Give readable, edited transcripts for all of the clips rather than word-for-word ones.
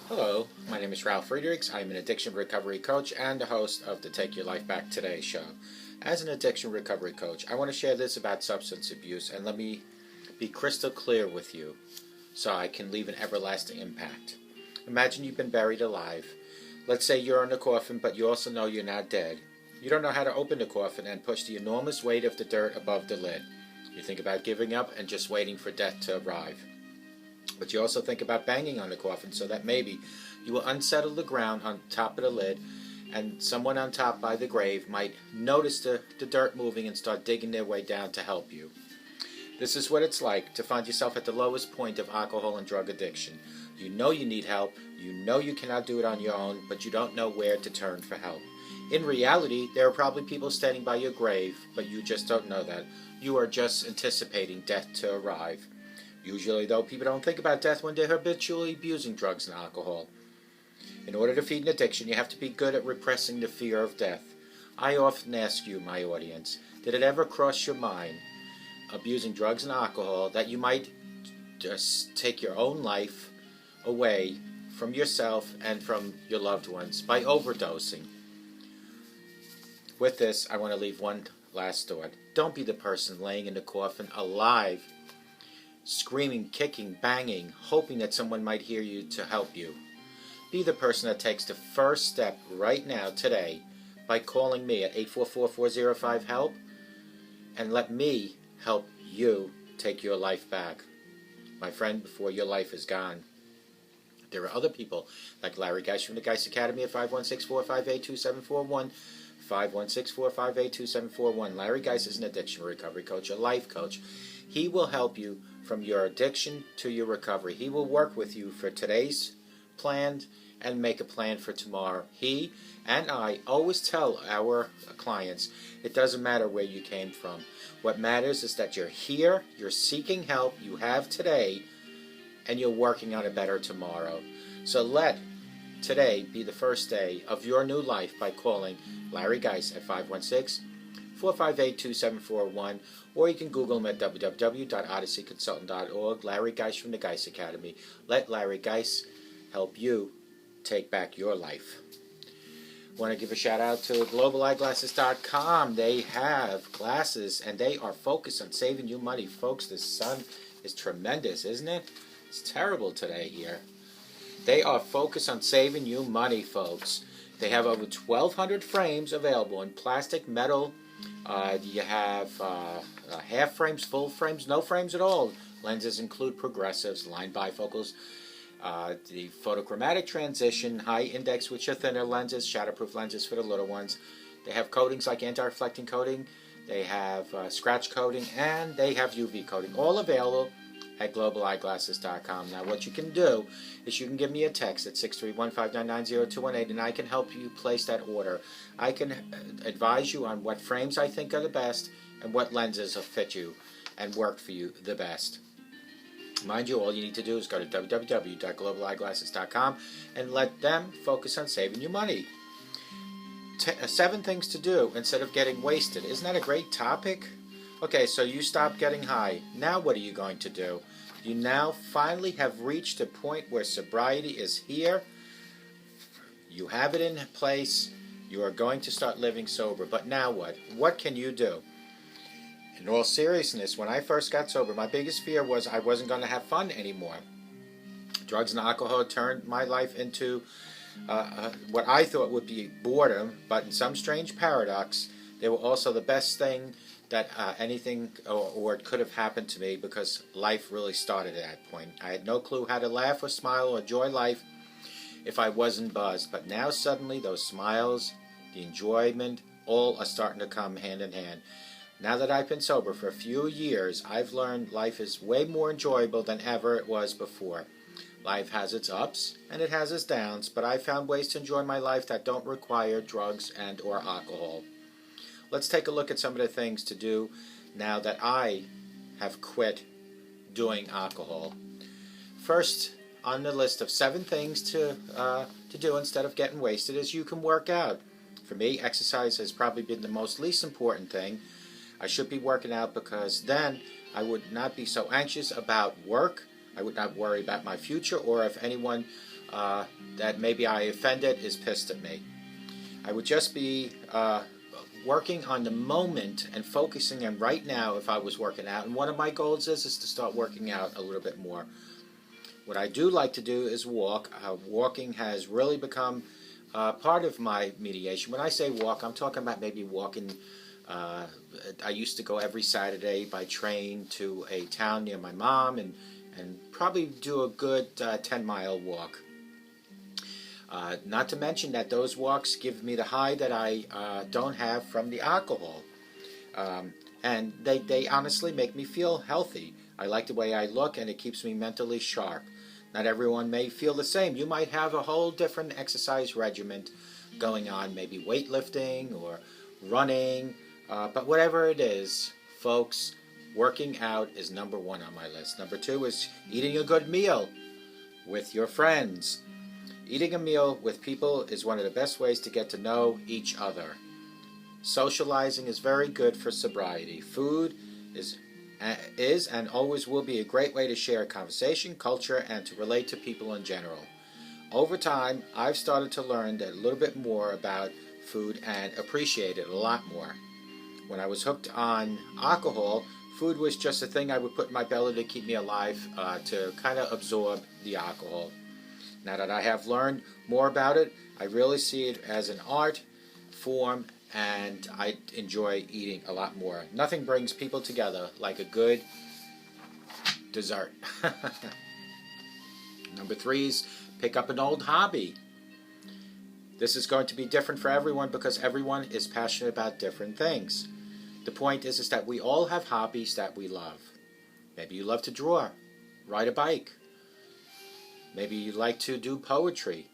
Hello, my name is Ralf Friedrichs. I'm an addiction recovery coach and the host of the Take Your Life Back Today show. As an addiction recovery coach, I want to share this about substance abuse, and let me be crystal clear with you so I can leave an everlasting impact. Imagine you've been buried alive. Let's say you're in a coffin, but you also know you're not dead. You don't know how to open the coffin and push the enormous weight of the dirt above the lid. You think about giving up and just waiting for death to arrive. But you also think about banging on the coffin so that maybe you will unsettle the ground on top of the lid, and someone on top by the grave might notice the dirt moving and start digging their way down to help you. This is what it's like to find yourself at the lowest point of alcohol and drug addiction. You know you need help, you know you cannot do it on your own, but you don't know where to turn for help. In reality, there are probably people standing by your grave, but you just don't know that. You are just anticipating death to arrive. Usually, though, people don't think about death when they're habitually abusing drugs and alcohol. In order to defeat an addiction, you have to be good at repressing the fear of death. I often ask you, my audience, did it ever cross your mind, abusing drugs and alcohol, that you might just take your own life away from yourself and from your loved ones by overdosing? With this, I want to leave one last thought. Don't be the person laying in the coffin alive, screaming, kicking, banging, hoping that someone might hear you to help you. Be the person that takes the first step right now, today, by calling me at 844-405-HELP, and let me help you take your life back. My friend, before your life is gone. There are other people like Larry Geis from the Geis Academy at 516-458-2741, 516-458-2741. Larry Geis is an addiction recovery coach, a life coach. He will help you from your addiction to your recovery. He will work with you for today's plan and make a plan for tomorrow. He and I always tell our clients, it doesn't matter where you came from. What matters is that you're here, you're seeking help, you have today, and you're working on a better tomorrow. So let today be the first day of your new life by calling Larry Geis at 516-458-2741, or you can Google him at www.odysseyconsultant.org. Larry Geis from the Geis Academy. Let Larry Geis help you take back your life. Want to give a shout out to globalayeglasses.com. They have glasses and they are focused on saving you money. Folks, the sun is tremendous, isn't it? It's terrible today here. They are focused on saving you money, folks. They have over 1,200 frames available in plastic, metal. You have half frames, full frames, no frames at all. Lenses include progressives, line bifocals, the photochromatic transition, high index, which are thinner lenses, shatterproof lenses for the little ones. They have coatings like anti-reflecting coating. They have scratch coating, and they have UV coating. All available at globalayeglasses.com. Now, what you can do is you can give me a text at 631-599-0218, and I can help you place that order. I can advise you on what frames I think are the best and what lenses will fit you and work for you the best. Mind you, all you need to do is go to www.globalayeglasses.com and let them focus on saving you money. 7 things to do instead of getting wasted. Isn't that a great topic? Okay, so you stop getting high. Now what are you going to do? You now finally have reached a point where sobriety is here. You have it in place. You are going to start living sober. But now what? What can you do? In all seriousness, when I first got sober, my biggest fear was I wasn't going to have fun anymore. Drugs and alcohol turned my life into what I thought would be boredom, but in some strange paradox, they were also the best thing that anything or it could have happened to me, because life really started at that point. I had no clue how to laugh or smile or enjoy life if I wasn't buzzed. But now suddenly those smiles, the enjoyment, all are starting to come hand in hand. Now that I've been sober for a few years, I've learned life is way more enjoyable than ever it was before. Life has its ups and it has its downs, but I've found ways to enjoy my life that don't require drugs and or alcohol. Let's take a look at some of the things to do now that I have quit doing alcohol. First on the list of 7 things to do instead of getting wasted is you can work out. For me, exercise has probably been the most least important thing. I should be working out because then I would not be so anxious about work. I would not worry about my future or if anyone that maybe I offended is pissed at me. I would just be working on the moment and focusing on right now if I was working out. And one of my goals is to start working out a little bit more. What I do like to do is walk. Walking has really become part of my mediation. When I say walk, I'm talking about maybe walking. I used to go every Saturday by train to a town near my mom and probably do a good 10-mile walk. Not to mention that those walks give me the high that I don't have from the alcohol. And they honestly make me feel healthy. I like the way I look, and it keeps me mentally sharp. Not everyone may feel the same. You might have a whole different exercise regimen going on, maybe weightlifting or running. But whatever it is, folks, working out is number one on my list. Number two is eating a good meal with your friends. Eating a meal with people is one of the best ways to get to know each other. Socializing is very good for sobriety. Food is and always will be a great way to share conversation, culture, and to relate to people in general. Over time, I've started to learn a little bit more about food and appreciate it a lot more. When I was hooked on alcohol, food was just a thing I would put in my belly to keep me alive, to kind of absorb the alcohol. Now that I have learned more about it, I really see it as an art form, and I enjoy eating a lot more. Nothing brings people together like a good dessert. Number three is pick up an old hobby. This is going to be different for everyone because everyone is passionate about different things. The point is that we all have hobbies that we love. Maybe you love to draw, ride a bike. Maybe you like to do poetry.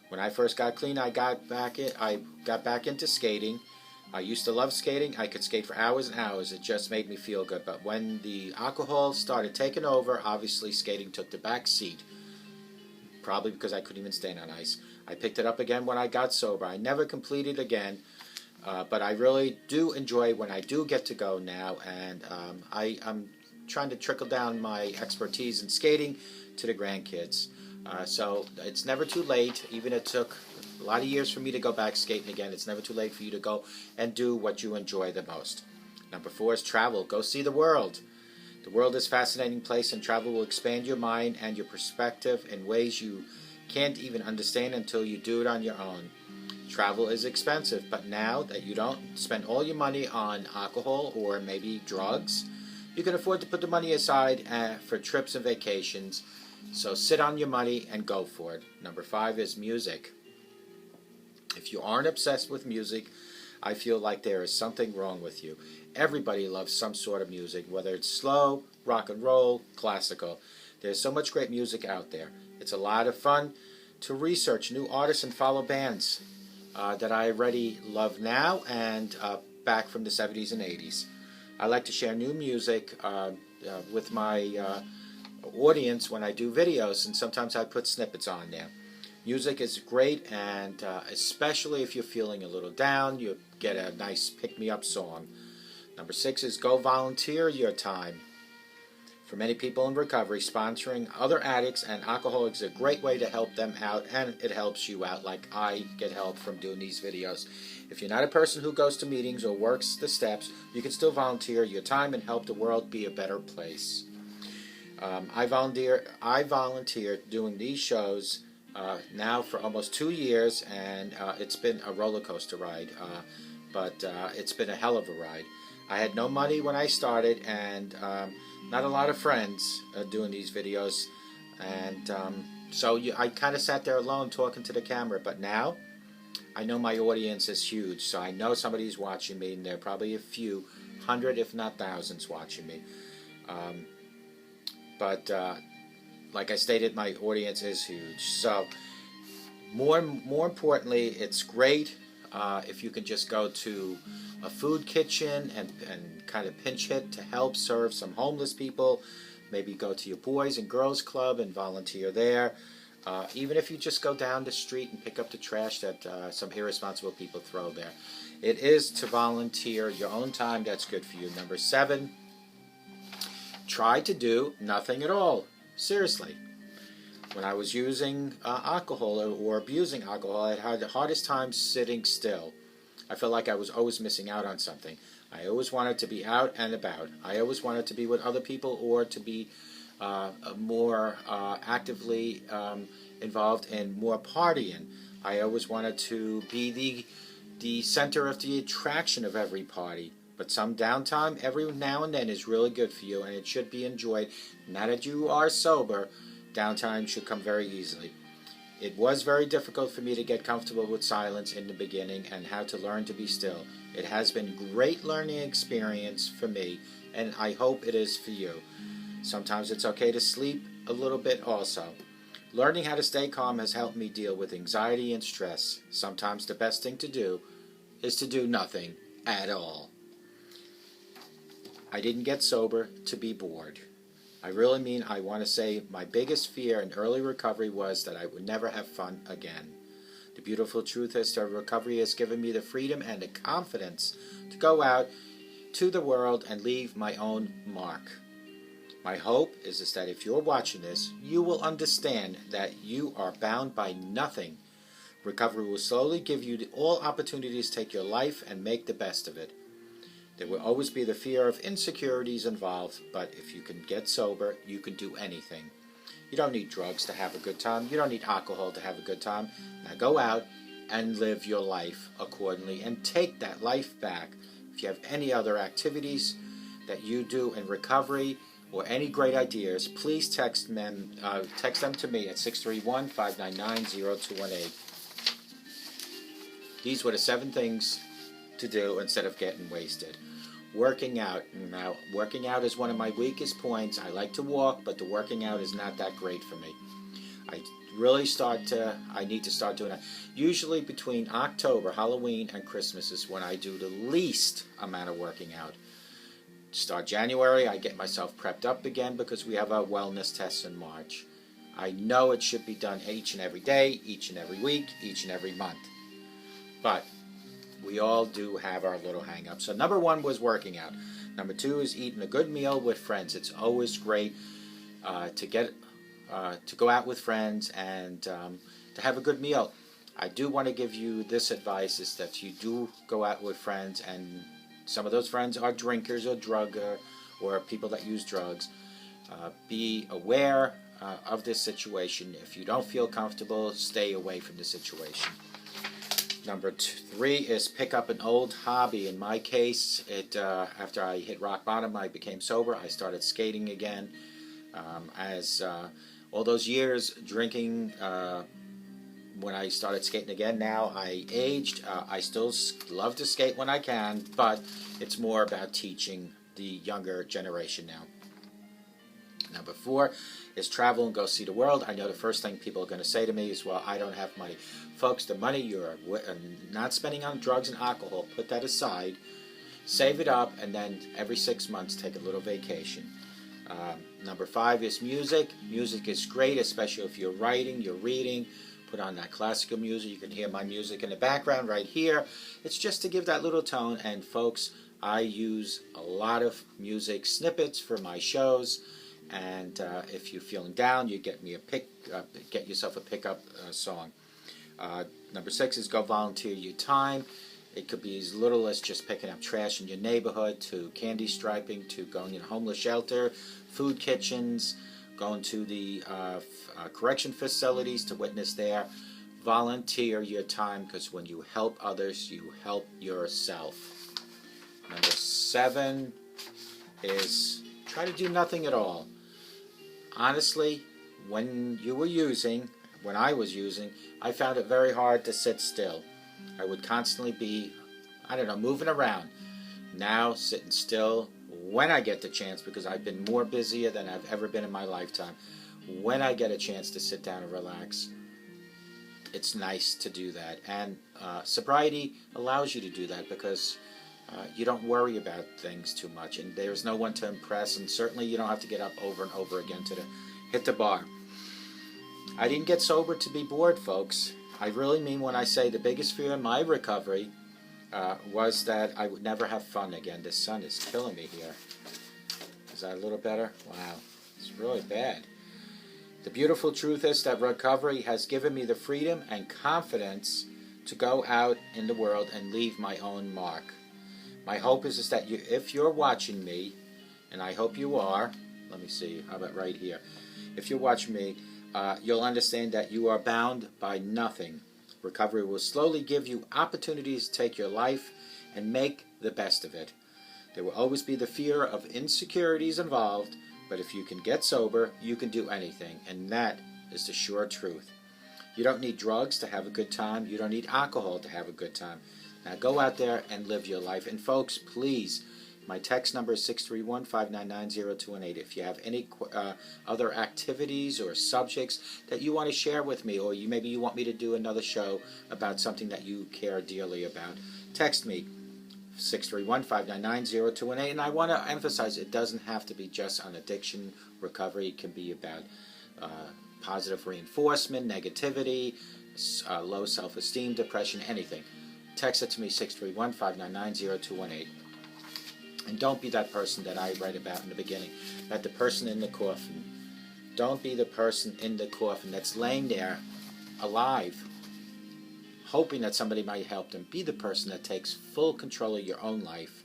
When I first got clean, I got back into skating. I used to love skating. I could skate for hours and hours. It just made me feel good. But when the alcohol started taking over, obviously skating took the back seat. Probably because I couldn't even stand on ice. I picked it up again when I got sober. I never completed again. But I really do enjoy when I do get to go now. And I'm trying to trickle down my expertise in skating to the grandkids. So it's never too late. Even it took a lot of years for me to go back skating again. It's never too late for you to go and do what you enjoy the most. Number four is travel. Go see the world. The world is a fascinating place, and travel will expand your mind and your perspective in ways you can't even understand until you do it on your own. Travel is expensive, but now that you don't spend all your money on alcohol or maybe drugs, you can afford to put the money aside for trips and vacations. So sit on your money and go for it. Number five is music. If you aren't obsessed with music, I feel like there is something wrong with you. Everybody loves some sort of music, whether it's slow, rock and roll, classical. There's so much great music out there. It's a lot of fun to research new artists and follow bands that I already love now and back from the 70s and 80s. I like to share new music with my audience when I do videos, and sometimes I put snippets on there. Music is great, and especially if you're feeling a little down, you get a nice pick-me-up song. Number six is go volunteer your time. For many people in recovery, sponsoring other addicts and alcoholics is a great way to help them out, and it helps you out like I get help from doing these videos. If you're not a person who goes to meetings or works the steps, you can still volunteer your time and help the world be a better place. I volunteer doing these shows now for almost 2 years, and it's been a roller coaster ride, but it's been a hell of a ride. I had no money when I started, and not a lot of friends doing these videos, and so I kind of sat there alone talking to the camera. But now I know my audience is huge, so I know somebody's watching me, and there are probably a few hundred, if not thousands, watching me. But like I stated, my audience is huge. So more importantly, it's great if you can just go to a food kitchen and kind of pinch hit to help serve some homeless people. Maybe go to your Boys and Girls Club and volunteer there. Even if you just go down the street and pick up the trash that some irresponsible people throw there. It is to volunteer your own time that's good for you. Number seven, try to do nothing at all. Seriously. When I was using alcohol or abusing alcohol, I had the hardest time sitting still. I felt like I was always missing out on something. I always wanted to be out and about. I always wanted to be with other people or to be more actively involved in more partying. I always wanted to be the center of the attraction of every party. But some downtime every now and then is really good for you, and it should be enjoyed. Now that you are sober, downtime should come very easily. It was very difficult for me to get comfortable with silence in the beginning and how to learn to be still. It has been a great learning experience for me, and I hope it is for you. Sometimes it's okay to sleep a little bit also. Learning how to stay calm has helped me deal with anxiety and stress. Sometimes the best thing to do is to do nothing at all. I didn't get sober to be bored. I really mean, I want to say my biggest fear in early recovery was that I would never have fun again. The beautiful truth is that recovery has given me the freedom and the confidence to go out to the world and leave my own mark. My hope is that if you're watching this, you will understand that you are bound by nothing. Recovery will slowly give you all opportunities to take your life and make the best of it. There will always be the fear of insecurities involved, but if you can get sober, you can do anything. You don't need drugs to have a good time. You don't need alcohol to have a good time. Now go out and live your life accordingly and take that life back. If you have any other activities that you do in recovery or any great ideas, please text them to me at 631-599-0218. These were the 7 things to do instead of getting wasted. Working out. Now, working out is one of my weakest points. I like to walk, but the working out is not that great for me. I need to start doing that. Usually between October, Halloween, and Christmas is when I do the least amount of working out. Start January, I get myself prepped up again because we have our wellness tests in March. I know it should be done each and every day, each and every week, each and every month. But we all do have our little hang-ups. So number 1 was working out. Number 2 is eating a good meal with friends. It's always great to go out with friends and to have a good meal. I do want to give you this advice, is that you do go out with friends, and some of those friends are drinkers or or people that use drugs. Be aware of this situation. If you don't feel comfortable, stay away from the situation. Number 3 is pick up an old hobby. In my case, after I hit rock bottom, I became sober. I started skating again. All those years drinking, when I started skating again, now I aged. I still love to skate when I can, but it's more about teaching the younger generation now. Number 4 is travel and go see the world. I know the first thing people are going to say to me is, well, I don't have money. Folks, the money you're not spending on drugs and alcohol, put that aside, save it up, and then every 6 months take a little vacation. Number 5 is music. Music is great, especially if you're writing, you're reading. Put on that classical music. You can hear my music in the background right here. It's just to give that little tone. And folks, I use a lot of music snippets for my shows. And if you're feeling down, you get yourself a pickup song. Number 6 is go volunteer your time. It could be as little as just picking up trash in your neighborhood, to candy striping, to going in a homeless shelter, food kitchens, going to the correction facilities to witness there. Volunteer your time, because when you help others, you help yourself. Number 7 is try to do nothing at all. Honestly, when I was using, I found it very hard to sit still. I would constantly be, moving around. Now, sitting still when I get the chance, because I've been more busier than I've ever been in my lifetime. When I get a chance to sit down and relax, it's nice to do that. And sobriety allows you to do that, because you don't worry about things too much, and there's no one to impress, and certainly you don't have to get up over and over again to hit the bar. I didn't get sober to be bored, folks. I really mean when I say the biggest fear in my recovery was that I would never have fun again. The sun is killing me here. Is that a little better? Wow, it's really bad. The beautiful truth is that recovery has given me the freedom and confidence to go out in the world and leave my own mark. My hope is that if you're watching me, and I hope you are, let me see, how about right here? If you're watching me, you'll understand that you are bound by nothing. Recovery will slowly give you opportunities to take your life and make the best of it. There will always be the fear of insecurities involved, but if you can get sober, you can do anything, and that is the sure truth. You don't need drugs to have a good time. You don't need alcohol to have a good time. Now go out there and live your life. And folks, please, my text number is 631-599-0218. If you have any other activities or subjects that you want to share with me, or maybe you want me to do another show about something that you care dearly about, text me, 631-599-0218. And I want to emphasize, it doesn't have to be just on addiction recovery. It can be about positive reinforcement, negativity, low self-esteem, depression, anything. Text it to me, 631-599-0218. And don't be that person that I write about in the beginning, that the person in the coffin. Don't be the person in the coffin that's laying there alive, hoping that somebody might help them. Be the person that takes full control of your own life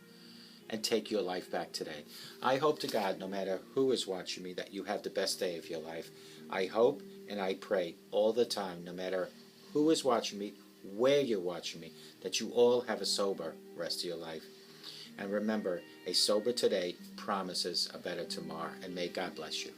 and take your life back today. I hope to God, no matter who is watching me, that you have the best day of your life. I hope and I pray all the time, no matter who is watching me, where you're watching me, that you all have a sober rest of your life. And remember, a sober today promises a better tomorrow. And may God bless you.